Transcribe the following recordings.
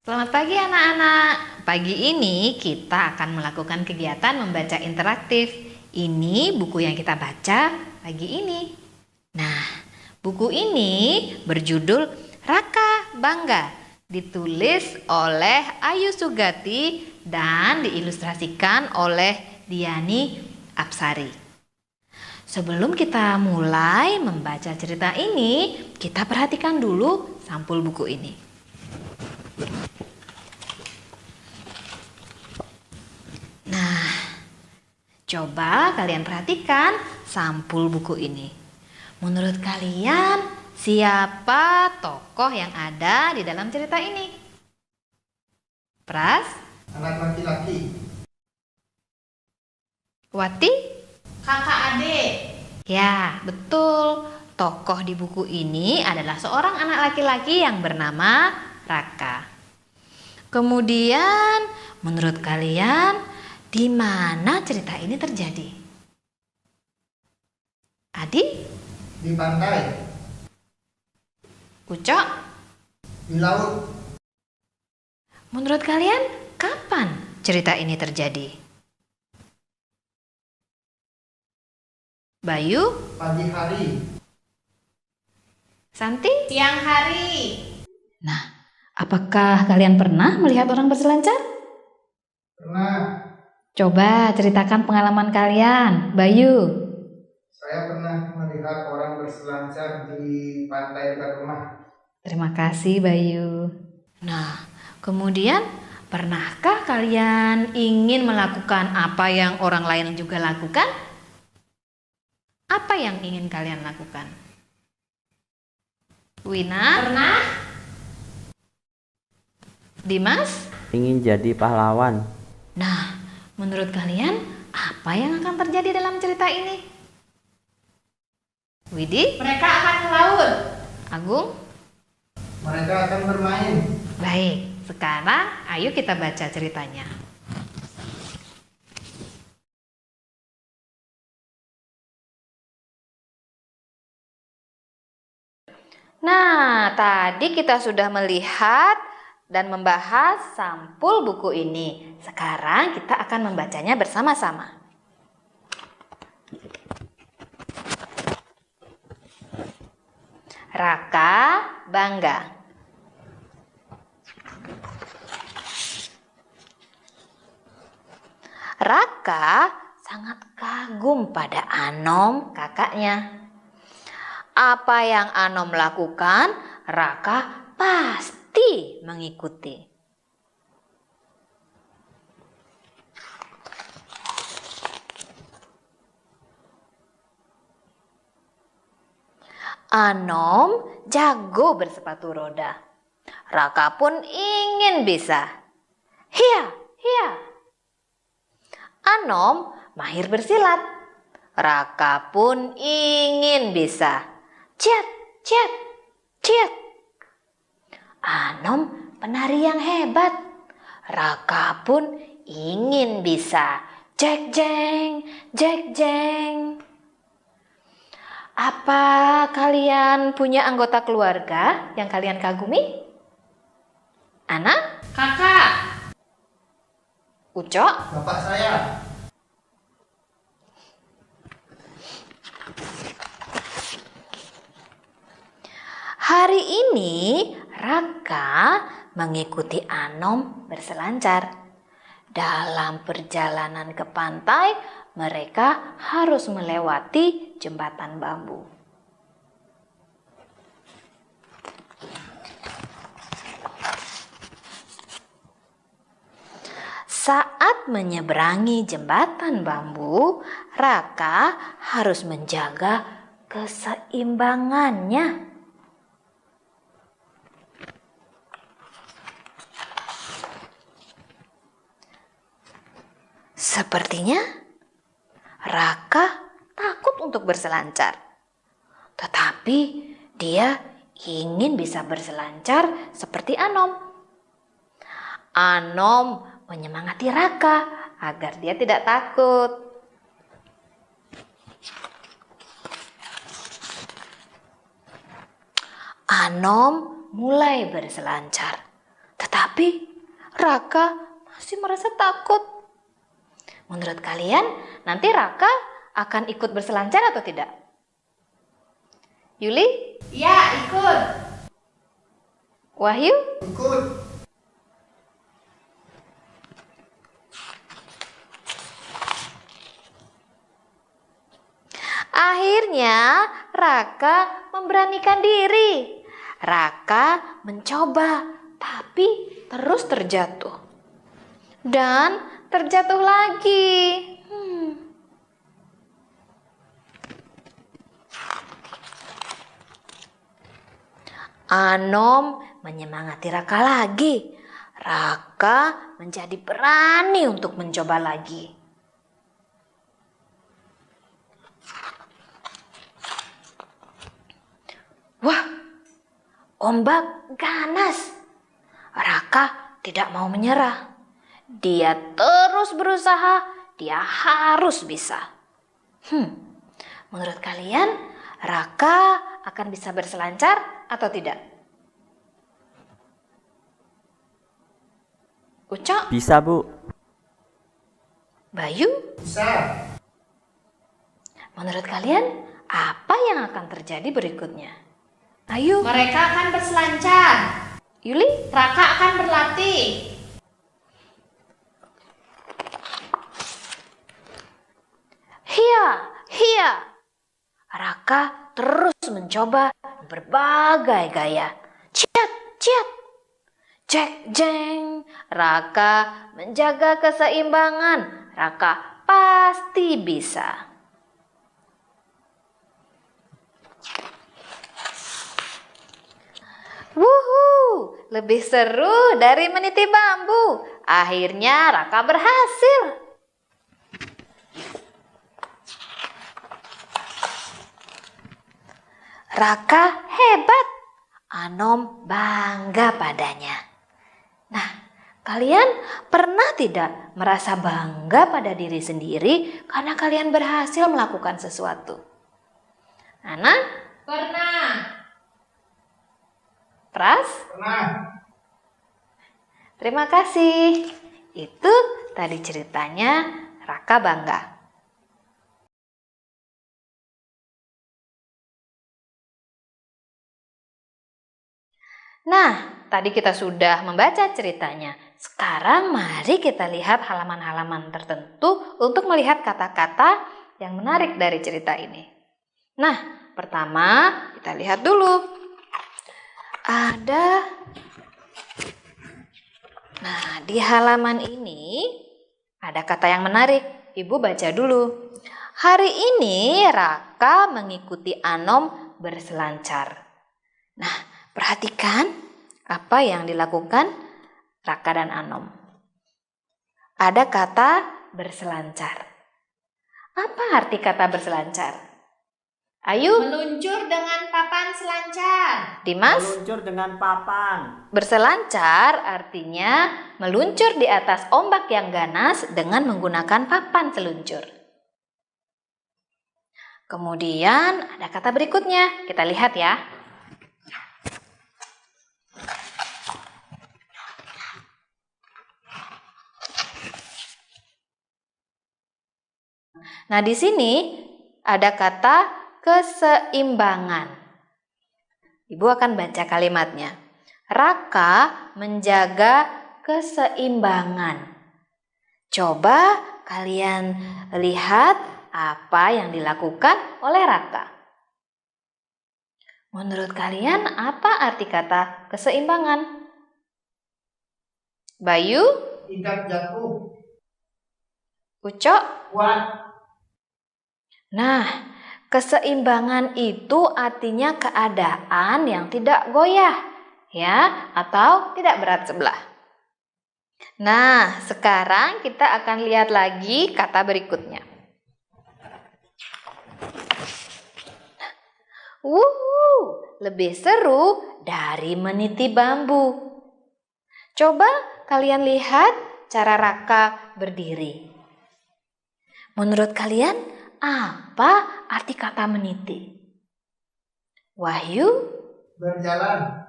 Selamat pagi anak-anak. Pagi ini kita akan melakukan kegiatan membaca interaktif. Ini buku yang kita baca pagi ini. Nah, buku ini berjudul Raka Bangga, ditulis oleh Ayu Sugati dan diilustrasikan oleh Diani Apsari. Sebelum kita mulai membaca cerita ini, kita perhatikan dulu sampul buku ini. Nah, coba kalian perhatikan sampul buku ini. Menurut kalian, siapa tokoh yang ada di dalam cerita ini? Pras? Anak laki-laki. Wati? Kakak adik. Ya, betul. Tokoh di buku ini adalah seorang anak laki-laki yang bernama Raka. Kemudian, menurut kalian, di mana cerita ini terjadi? Adi? Di pantai. Ucok? Di laut. Menurut kalian, kapan cerita ini terjadi? Bayu? Pagi hari. Santi? Siang hari. Nah, apakah kalian pernah melihat orang berselancar? Pernah. Coba ceritakan pengalaman kalian. Bayu? Saya pernah melihat orang berselancar di pantai dekat rumah. Terima kasih Bayu. Nah, kemudian pernahkah kalian ingin melakukan apa yang orang lain juga lakukan? Apa yang ingin kalian lakukan? Wina? Pernah? Dimas? Ingin jadi pahlawan. Nah, menurut kalian apa yang akan terjadi dalam cerita ini? Widi? Mereka akan ke laut. Agung? Mereka akan bermain. Baik, sekarang ayo kita baca ceritanya. Nah, tadi kita sudah melihat dan membahas sampul buku ini. Sekarang kita akan membacanya bersama-sama. Raka Bangga. Raka sangat kagum pada Anom, kakaknya. Apa yang Anom lakukan, Raka pasti mengikuti. Anom jago bersepatu roda. Raka pun ingin bisa. Hiya, hiya. Anom mahir bersilat. Raka pun ingin bisa. Ciat, ciat, ciat. Anom penari yang hebat. Raka pun ingin bisa. Jek jeng, jek jeng. Apa kalian punya anggota keluarga yang kalian kagumi? Anak? Kakak. Ucok? Bapak saya. Hari ini Raka mengikuti Anom berselancar. Dalam perjalanan ke pantai, mereka harus melewati jembatan bambu. Saat menyeberangi jembatan bambu, Raka harus menjaga keseimbangannya. Sepertinya Raka takut untuk berselancar. Tetapi dia ingin bisa berselancar seperti Anom. Anom menyemangati Raka agar dia tidak takut. Anom mulai berselancar. Tetapi Raka masih merasa takut. Menurut kalian, nanti Raka akan ikut berselancar atau tidak? Yuli? Ya, ikut. Wahyu? Ikut. Akhirnya Raka memberanikan diri. Raka mencoba, tapi terus terjatuh. Dan terjatuh lagi. Anom menyemangati Raka lagi. Raka menjadi berani untuk mencoba lagi. Wah, ombak ganas. Raka tidak mau menyerah. Dia terus berusaha, dia harus bisa. Menurut kalian, Raka akan bisa berselancar atau tidak? Ucok? Bisa, Bu. Bayu? Bisa. Menurut kalian, apa yang akan terjadi berikutnya? Ayo, Mereka akan berselancar. Yuli? Raka akan berlatih. Hia. Raka terus mencoba berbagai gaya. Ciat. Cek jeng. Raka menjaga keseimbangan. Raka pasti bisa. Wuhu, lebih seru dari meniti bambu. Akhirnya Raka berhasil. Raka hebat. Anom bangga padanya. Nah, kalian pernah tidak merasa bangga pada diri sendiri karena kalian berhasil melakukan sesuatu? Ana? Pernah. Pras? Pernah. Terima kasih. Itu tadi ceritanya Raka bangga. Nah, tadi kita sudah membaca ceritanya. Sekarang mari kita lihat halaman-halaman tertentu untuk melihat kata-kata yang menarik dari cerita ini. Nah, pertama kita lihat dulu. Nah, di halaman ini ada kata yang menarik. Ibu baca dulu. Hari ini Raka mengikuti Anom berselancar. Nah, perhatikan apa yang dilakukan Raka dan Anom. Ada kata berselancar. Apa arti kata berselancar? Ayo, Meluncur dengan papan selancar. Dimas. Meluncur dengan papan. Berselancar artinya meluncur di atas ombak yang ganas dengan menggunakan papan seluncur. Kemudian ada kata berikutnya. Kita lihat ya. Nah, di sini ada kata keseimbangan. Ibu akan baca kalimatnya. Raka menjaga keseimbangan. Coba kalian lihat apa yang dilakukan oleh Raka. Menurut kalian apa arti kata keseimbangan? Bayu? Tidak jatuh. Ucok? Kuat. Nah, keseimbangan itu artinya keadaan yang tidak goyah, ya, atau tidak berat sebelah. Nah, sekarang kita akan lihat lagi kata berikutnya. Lebih seru dari meniti bambu. Coba kalian lihat cara Raka berdiri. Menurut kalian, apa arti kata meniti? Wahyu? Berjalan.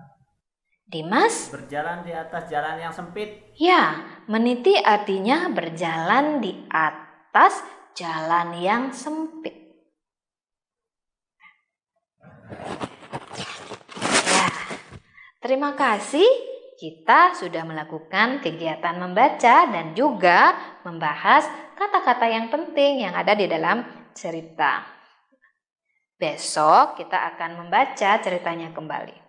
Dimas? Berjalan di atas jalan yang sempit. Ya, meniti artinya berjalan di atas jalan yang sempit. Ya, terima kasih. Kita sudah melakukan kegiatan membaca dan juga membahas kata-kata yang penting yang ada di dalam cerita. Besok kita akan membaca ceritanya kembali.